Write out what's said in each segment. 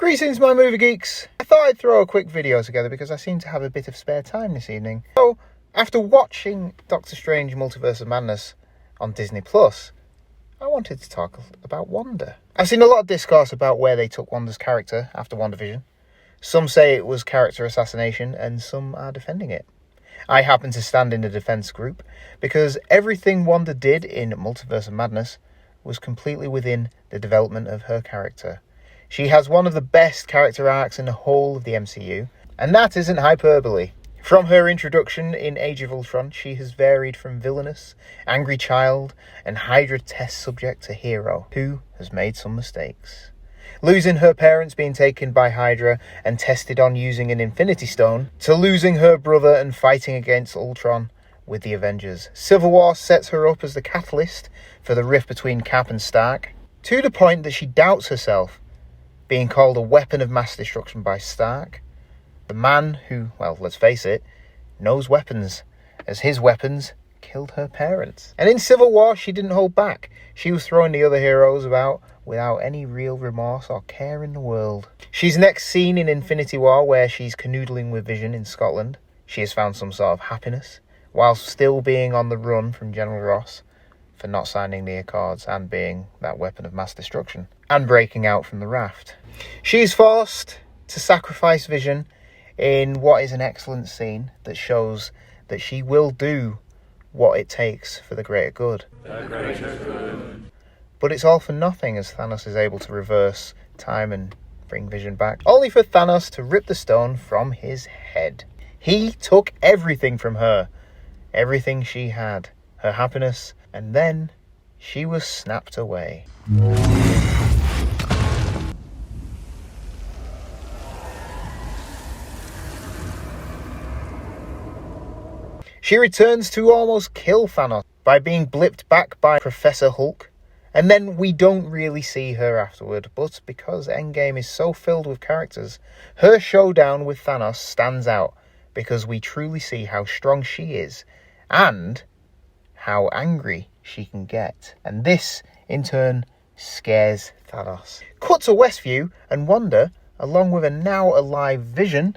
Greetings, my movie geeks. I thought I'd throw a quick video together because I seem to have a bit of spare time this evening. So, after watching Doctor Strange Multiverse of Madness on Disney Plus, I wanted to talk about Wanda. I've seen a lot of discourse about where they took Wanda's character after WandaVision. Some say it was character assassination, and some are defending it. I happen to stand in the defense group because everything Wanda did in Multiverse of Madness was completely within the development of her character. She has one of the best character arcs in the whole of the MCU, and that isn't hyperbole. From her introduction in Age of Ultron, she has varied from villainous, angry child, and Hydra test subject to hero, who has made some mistakes. Losing her parents being taken by Hydra and tested on using an Infinity Stone, to losing her brother and fighting against Ultron with the Avengers. Civil War sets her up as the catalyst for the rift between Cap and Stark, to the point that she doubts herself, being called a weapon of mass destruction by Stark. The man who, well, let's face it, knows weapons, as his weapons killed her parents. And in Civil War, she didn't hold back. She was throwing the other heroes about without any real remorse or care in the world. She's next seen in Infinity War, where she's canoodling with Vision in Scotland. She has found some sort of happiness, whilst still being on the run from General Ross for not signing the Accords and being that weapon of mass destruction, and breaking out from the raft. She's forced to sacrifice Vision in what is an excellent scene that shows that she will do what it takes for the greater good. The greater good. But it's all for nothing, as Thanos is able to reverse time and bring Vision back, only for Thanos to rip the stone from his head. He took everything from her, everything she had, her happiness, and then she was snapped away. She returns to almost kill Thanos by being blipped back by Professor Hulk, and then we don't really see her afterward, but because Endgame is so filled with characters, her showdown with Thanos stands out because we truly see how strong she is and how angry she can get. And this, in turn, scares Thanos. Cut to Westview, and Wanda, along with a now alive Vision,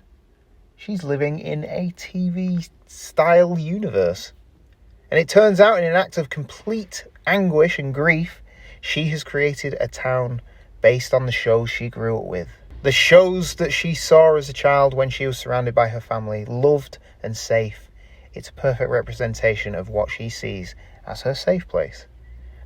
she's living in a TV-style universe. And it turns out, in an act of complete anguish and grief, she has created a town based on the shows she grew up with. The shows that she saw as a child when she was surrounded by her family, loved and safe. It's a perfect representation of what she sees as her safe place.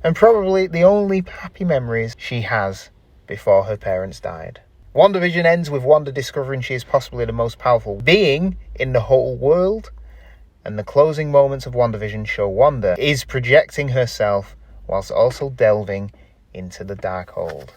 And probably the only happy memories she has before her parents died. WandaVision ends with Wanda discovering she is possibly the most powerful being in the whole world. And the closing moments of WandaVision show Wanda is projecting herself whilst also delving into the Darkhold.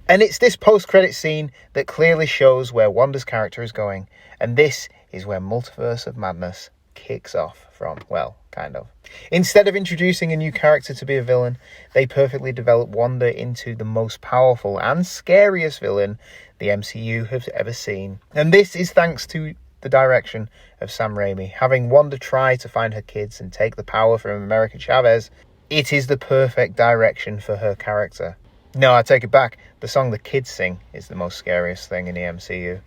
And it's this post-credit scene that clearly shows where Wanda's character is going. And this is where Multiverse of Madness kicks off from. Well, kind of. Instead of introducing a new character to be a villain, they perfectly develop Wanda into the most powerful and scariest villain the MCU has ever seen. And this is thanks to the direction of Sam Raimi. Having Wanda try to find her kids and take the power from America Chavez, it is the perfect direction for her character. No, I take it back. The song the kids sing is the most scariest thing in the MCU.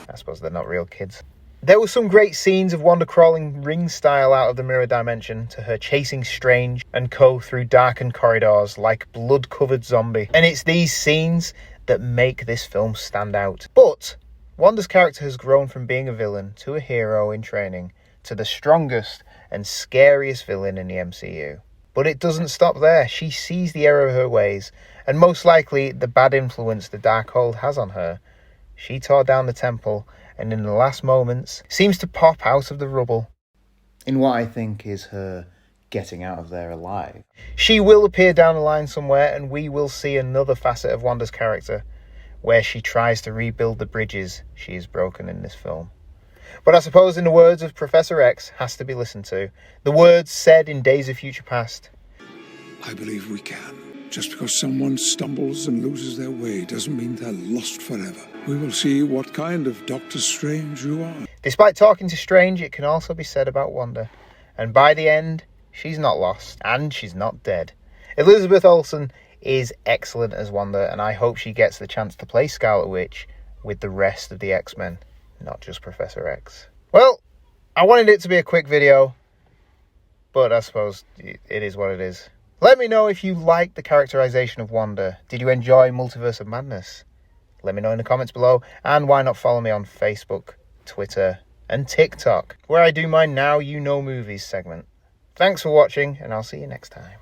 I suppose they're not real kids. There were some great scenes of Wanda crawling ring style out of the mirror dimension to her chasing Strange and co through darkened corridors like blood-covered zombie. And it's these scenes that make this film stand out. But Wanda's character has grown from being a villain to a hero in training to the strongest and scariest villain in the MCU. But it doesn't stop there. She sees the error of her ways, and most likely the bad influence the Darkhold has on her. She tore down the temple, and in the last moments, seems to pop out of the rubble in what I think is her getting out of there alive. She will appear down the line somewhere, and we will see another facet of Wanda's character, where she tries to rebuild the bridges she has broken in this film. But I suppose, in the words of Professor X, has to be listened to. The words said in Days of Future Past. I believe we can. Just because someone stumbles and loses their way doesn't mean they're lost forever. We will see what kind of Doctor Strange you are. Despite talking to Strange, it can also be said about Wanda. And by the end, she's not lost, and she's not dead. Elizabeth Olsen is excellent as Wanda, and I hope she gets the chance to play Scarlet Witch with the rest of the X-Men, not just Professor X. Well, I wanted it to be a quick video, but I suppose it is what it is. Let me know if you liked the characterization of Wanda. Did you enjoy Multiverse of Madness? Let me know in the comments below, and why not follow me on Facebook, Twitter, and TikTok, where I do my Now You Know Movies segment. Thanks for watching, and I'll see you next time.